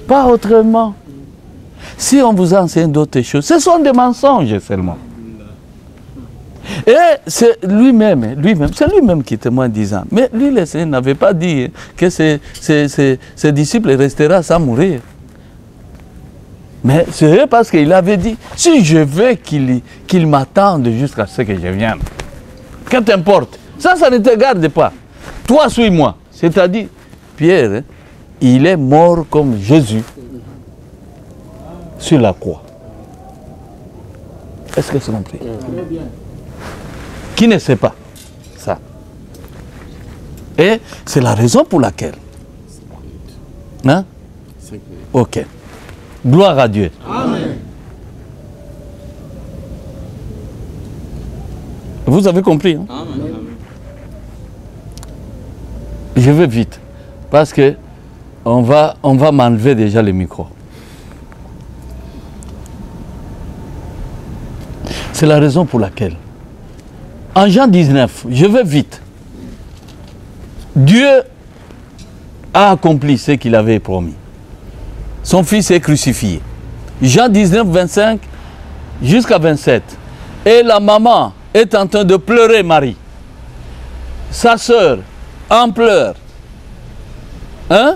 Pas autrement. Si on vous enseigne d'autres choses, ce sont des mensonges seulement. Et c'est lui-même qui témoigne disant, mais lui, le Seigneur n'avait pas dit que ses disciples restera sans mourir. Mais c'est parce qu'il avait dit, si je veux qu'il m'attende jusqu'à ce que je vienne, que t'importe, ça ne te garde pas. Toi, suis-moi. C'est-à-dire, Pierre, il est mort comme Jésus sur la croix. Est-ce que c'est compris? Qui ne sait pas ça? Et c'est la raison pour laquelle. Hein? Ok. Gloire à Dieu. Amen. Vous avez compris? Hein? Amen. Je vais vite, parce que on va m'enlever déjà le micro. C'est la raison pour laquelle, en Jean 19, je vais vite, Dieu a accompli ce qu'il avait promis. Son fils est crucifié. Jean 19, 25 jusqu'à 27. Et la maman est en train de pleurer Marie. Sa sœur en pleurs. Hein?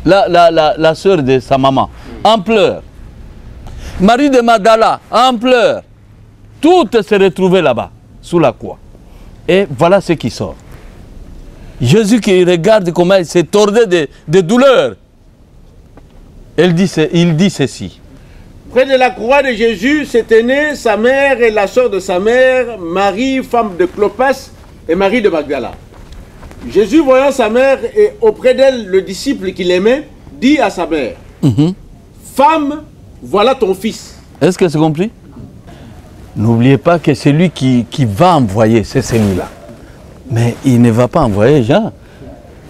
La sœur de sa maman en pleurs. Marie de Magdala en pleurs. Toutes se retrouvaient là-bas, sous la croix. Et voilà ce qui sort. Jésus qui regarde comment il s'est tordé de douleur. Il dit ceci. Près de la croix de Jésus s'étaient nées sa mère et la sœur de sa mère, Marie, femme de Clopas, et Marie de Magdala. Jésus, voyant sa mère et auprès d'elle le disciple qu'il aimait, dit à sa mère, Femme, voilà ton fils. Est-ce que c'est compris? N'oubliez pas que celui qui va envoyer, c'est celui-là. Mais il ne va pas envoyer Jean.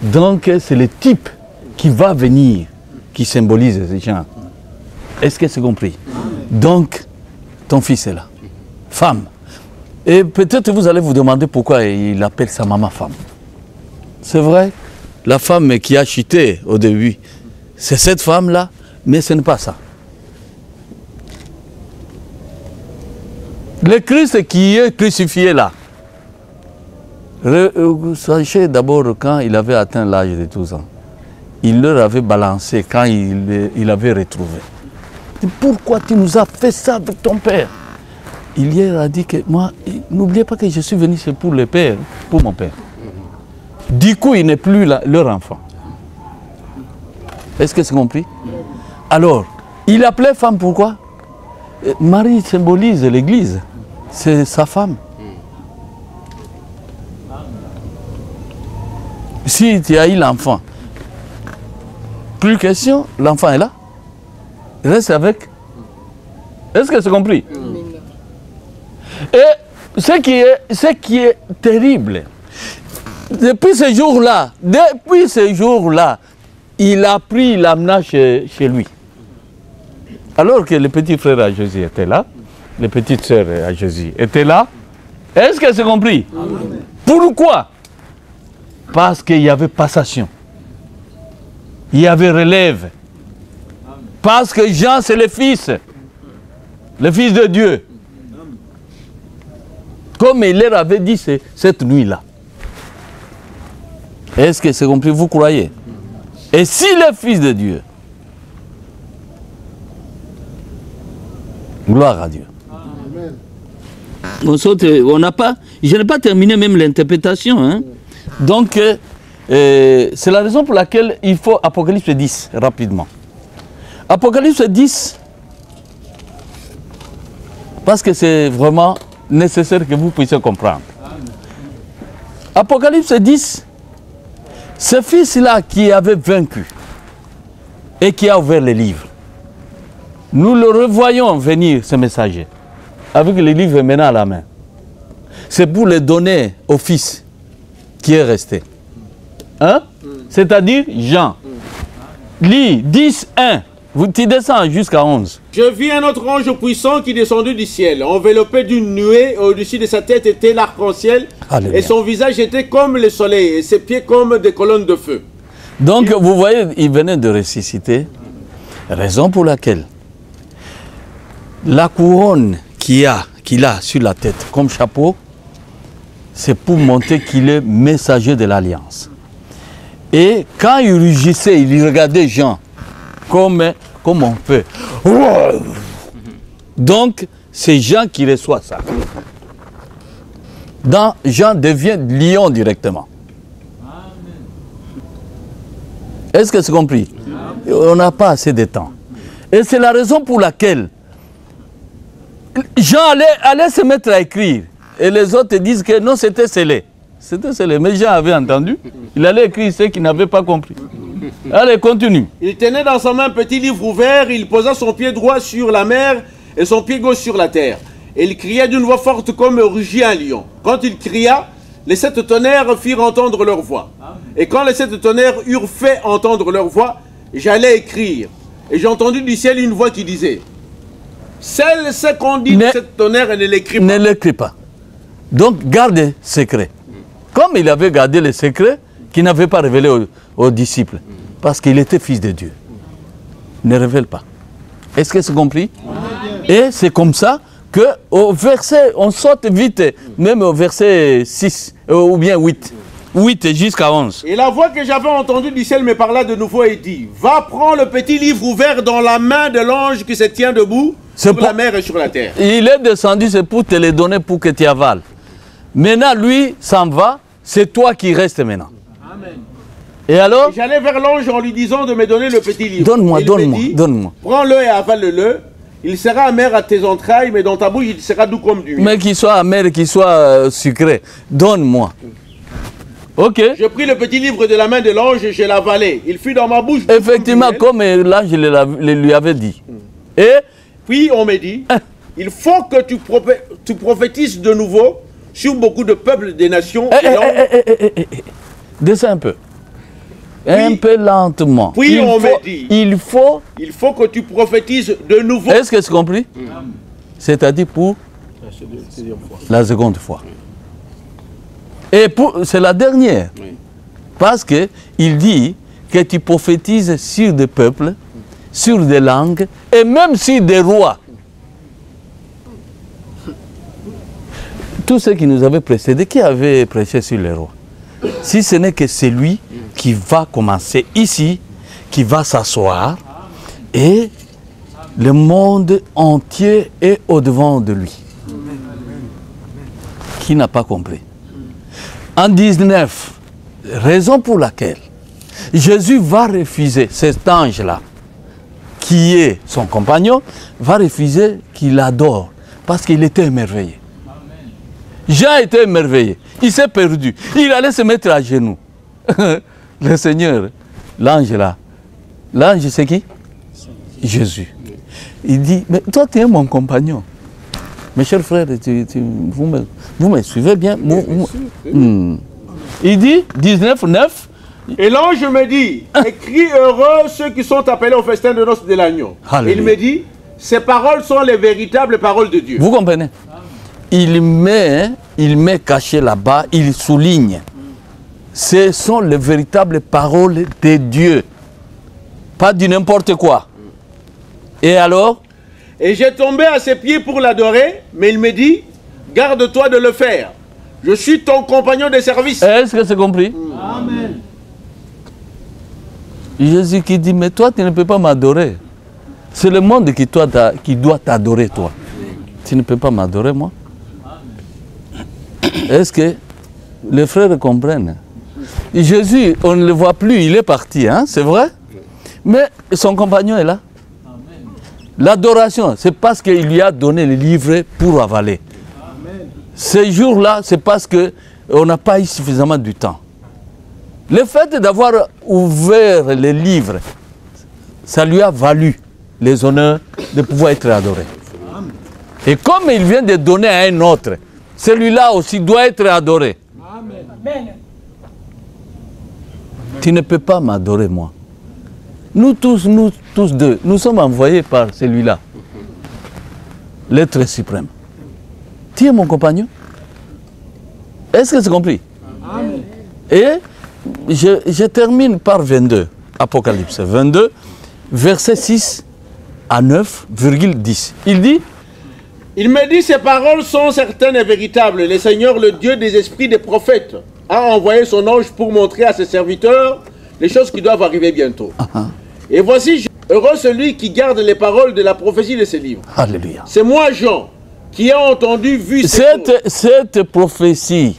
Donc c'est le type qui va venir qui symbolise ces gens. Est-ce que c'est compris? Donc, ton fils est là. Femme. Et peut-être vous allez vous demander pourquoi il appelle sa maman femme. C'est vrai, la femme qui a chuté au début, c'est cette femme-là, mais ce n'est pas ça. Le Christ qui est crucifié là, sachez d'abord quand il avait atteint l'âge de 12 ans, il leur avait balancé quand il avait retrouvé. Pourquoi tu nous as fait ça avec ton père? Il leur a dit que moi, n'oubliez pas que je suis venu c'est pour le père, pour mon père. Du coup, il n'est plus leur enfant. Est-ce que c'est compris? Alors, il appelait femme pourquoi? Marie symbolise l'Église, c'est sa femme. Si tu as eu l'enfant, plus question, l'enfant est là. Reste avec. Est-ce que c'est compris? Et ce qui est terrible, depuis ce jour-là, il a pris l'amena chez lui. Alors que le petit frère à Jésus était là, les petites sœurs à Jésus étaient là. Est-ce que c'est compris? Amen. Pourquoi? Parce qu'il y avait passation. il y avait relève. Parce que Jean, c'est le fils de Dieu. Comme il leur avait dit cette nuit-là. Est-ce que c'est compris? Vous croyez? Et s'il est fils de Dieu, gloire à Dieu. Amen. On n'a pas, je n'ai pas terminé même l'interprétation. Hein? Donc, c'est la raison pour laquelle il faut Apocalypse 10, rapidement. Apocalypse 10, parce que c'est vraiment nécessaire que vous puissiez comprendre. Apocalypse 10, ce fils-là qui avait vaincu et qui a ouvert les livres, nous le revoyons venir, ce messager, avec les livres maintenant à la main. C'est pour les donner au fils qui est resté. Hein? C'est-à-dire Jean. Lis 10, 1. Tu descends jusqu'à 11. Je vis un autre ange puissant qui descendit du ciel, enveloppé d'une nuée, au-dessus de sa tête était l'arc-en-ciel, et son visage était comme le soleil, et ses pieds comme des colonnes de feu. Donc, vous voyez, il venait de ressusciter, raison pour laquelle la couronne qu'il a sur la tête comme chapeau, c'est pour montrer qu'il est messager de l'Alliance. Et quand il rugissait, il regardait Jean comme on fait. Donc, c'est Jean qui reçoit ça. Jean devient lion directement. Est-ce que c'est compris? On n'a pas assez de temps. Et c'est la raison pour laquelle Jean allait se mettre à écrire. Et les autres disent que non, c'était scellé. C'était scellé. Mais Jean avait entendu. Il allait écrire ce qu'il n'avait pas compris. Allez, continue. Il tenait dans sa main un petit livre ouvert. Il posa son pied droit sur la mer et son pied gauche sur la terre. Et il cria d'une voix forte comme rugit un lion. Quand il cria, les 7 tonnerres firent entendre leur voix. Et quand les 7 tonnerres eurent fait entendre leur voix, j'allais écrire. Et j'ai entendu du ciel une voix qui disait: celle ce qu'on dit de 7 tonnerres, ne l'écrit pas. Ne l'écrit pas. Donc, garde secret. Comme il avait gardé le secret qu'il n'avait pas révélé aux disciples. Parce qu'il était fils de Dieu. Ne révèle pas. Est-ce que c'est compris? Et c'est comme ça qu'au verset, on saute vite, même au verset 6, ou bien 8. 8 jusqu'à 11. Et la voix que j'avais entendue du ciel me parla de nouveau et dit: va prendre le petit livre ouvert dans la main de l'ange qui se tient debout sur la mer et sur la terre. Il est descendu, c'est pour te les donner pour que tu avales. Maintenant, lui s'en va, c'est toi qui restes maintenant. Amen. Et alors? J'allais vers l'ange en lui disant de me donner le petit livre. Donne-moi. Prends-le et avale-le. Il sera amer à tes entrailles, mais dans ta bouche, il sera doux comme du miel. Mais qu'il soit amer, qu'il soit sucré. Donne-moi. Ok. Je pris le petit livre de la main de l'ange et je l'avalai. Il fut dans ma bouche. Effectivement, comme l'ange lui avait dit. Et puis on me dit, il faut que tu prophétises de nouveau sur beaucoup de peuples, des nations. Descends un peu. Un peu lentement. Puis on me dit, il faut que tu prophétises de nouveau. Est-ce que c'est compris? C'est-à-dire pour la seconde fois. Et c'est la dernière. Oui. Parce qu'il dit que tu prophétises sur des peuples, sur des langues, et même sur des rois. Tous ceux qui nous avaient précédés, qui avaient prêché sur les rois? Si ce n'est que celui qui va commencer ici, qui va s'asseoir, et le monde entier est au-devant de lui. Qui n'a pas compris? En 19, raison pour laquelle Jésus va refuser cet ange-là, qui est son compagnon, va refuser qu'il l'adore, parce qu'il était émerveillé. Jean était émerveillé, il s'est perdu, il allait se mettre à genoux. Le Seigneur, l'ange là, l'ange c'est qui? Jésus. Il dit, mais toi tu es mon compagnon. Mes chers frères, vous me suivez bien? Il dit, 19, 9. Et l'ange me dit, écris heureux ceux qui sont appelés au festin de noces de l'agneau. Il me dit, ces paroles sont les véritables paroles de Dieu. Vous comprenez? Il met caché là-bas, il souligne. Ce sont les véritables paroles de Dieu. Pas du n'importe quoi. Et alors? Et j'ai tombé à ses pieds pour l'adorer, mais il me dit, garde-toi de le faire. Je suis ton compagnon de service. Est-ce que c'est compris? Amen. Jésus qui dit, mais toi, tu ne peux pas m'adorer. C'est le monde qui doit t'adorer, toi. Tu ne peux pas m'adorer, moi. Est-ce que les frères comprennent? Jésus, on ne le voit plus, il est parti, hein, c'est vrai? Mais son compagnon est là. L'adoration, c'est parce qu'il lui a donné le livre pour avaler. Ces jours-là, c'est parce qu'on n'a pas eu suffisamment du temps. Le fait d'avoir ouvert les livres, ça lui a valu les honneurs de pouvoir être adoré. Et comme il vient de donner à un autre, celui-là aussi doit être adoré. Amen. Tu ne peux pas m'adorer, moi. Nous tous deux, nous sommes envoyés par celui-là, l'être suprême. Tu es mon compagnon? Est-ce que c'est compris? Amen. Et je termine par 22, Apocalypse 22, verset 6 à 9,10. Il dit, il me dit, ces paroles sont certaines et véritables. Le Seigneur, le Dieu des esprits des prophètes, a envoyé son ange pour montrer à ses serviteurs les choses qui doivent arriver bientôt. Et voici, heureux celui qui garde les paroles de la prophétie de ces livres. Alléluia. C'est moi, Jean, qui ai entendu, vu cette prophétie.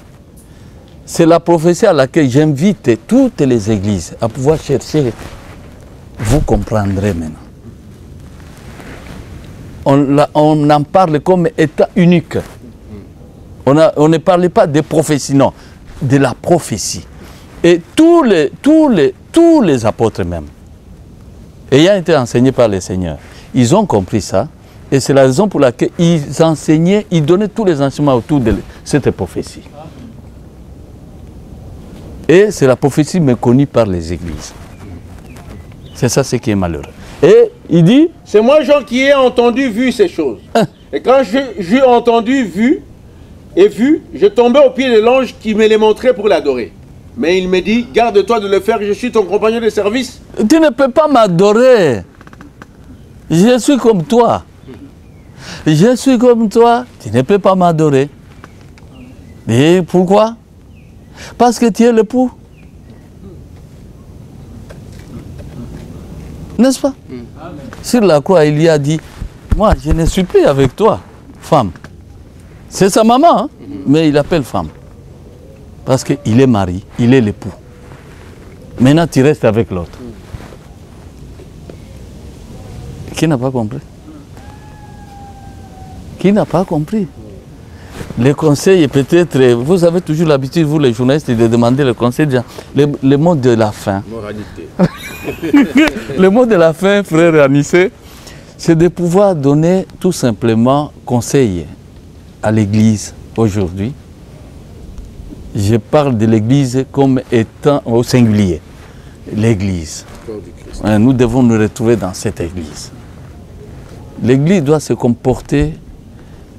C'est la prophétie à laquelle j'invite toutes les églises à pouvoir chercher. Vous comprendrez maintenant. On en parle comme état unique. On ne parle pas de prophétie, non, de la prophétie. Et tous les apôtres même, ayant été enseignés par le Seigneur, ils ont compris ça. Et c'est la raison pour laquelle ils enseignaient, ils donnaient tous les enseignements autour de cette prophétie. Et c'est la prophétie méconnue par les églises. C'est ça ce qui est malheureux. Et il dit, c'est moi, Jean, qui ai entendu, vu ces choses. Et quand j'ai entendu, vu, je tombais au pied de l'ange qui me les montrait pour l'adorer. Mais il me dit, garde-toi de le faire, je suis ton compagnon de service. Tu ne peux pas m'adorer. Je suis comme toi. Je suis comme toi, tu ne peux pas m'adorer. Et pourquoi? Parce que tu es l'époux. N'est-ce pas? Sur la croix, il lui a dit, moi, je ne suis plus avec toi, femme. C'est sa maman, hein? Mais il appelle femme. Parce qu'il est mari, il est l'époux. Maintenant, tu restes avec l'autre. Qui n'a pas compris? Qui n'a pas compris? Le conseil, peut-être, vous avez toujours l'habitude, vous les journalistes, de demander le conseil, le mot de la fin. Moralité. Le mot de la fin, frère Anissé, c'est de pouvoir donner tout simplement conseil à l'Église aujourd'hui. Je parle de l'Église comme étant au singulier. L'Église. Nous devons nous retrouver dans cette Église. L'Église doit se comporter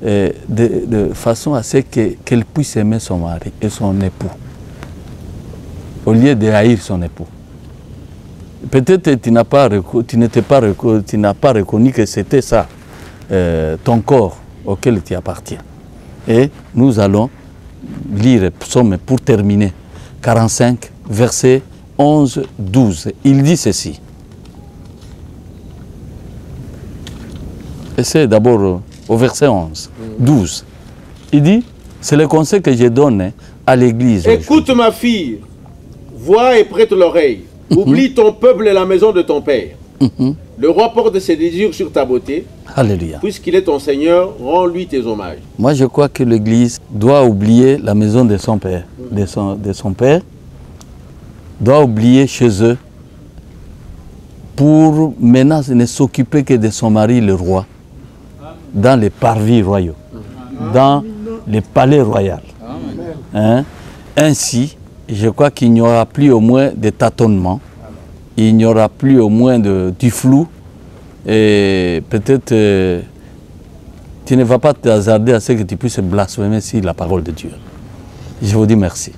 de façon à ce qu'elle puisse aimer son mari et son époux, au lieu de haïr son époux. Peut-être tu n'as pas reconnu que c'était ça, ton corps auquel tu appartiens. Et nous allons lire Psaume pour terminer, 45, versets 11-12. Il dit ceci. Et c'est d'abord au verset 11, 12. Il dit, c'est le conseil que je donne à l'Église. Écoute ma fille, vois et prête l'oreille. Oublie ton peuple et la maison de ton père. Le roi porte ses désirs sur ta beauté. Alléluia. Puisqu'il est ton Seigneur, rends-lui tes hommages. Moi, je crois que l'Église doit oublier la maison de son père, de son père, doit oublier chez eux pour maintenant ne s'occuper que de son mari, le roi, dans les parvis royaux, dans les palais royaux. Hein? Ainsi, je crois qu'il n'y aura plus au moins de tâtonnement, il n'y aura plus au moins du flou, et peut-être tu ne vas pas te hasarder à ce que tu puisses blasphémer sur la parole de Dieu. Je vous dis merci.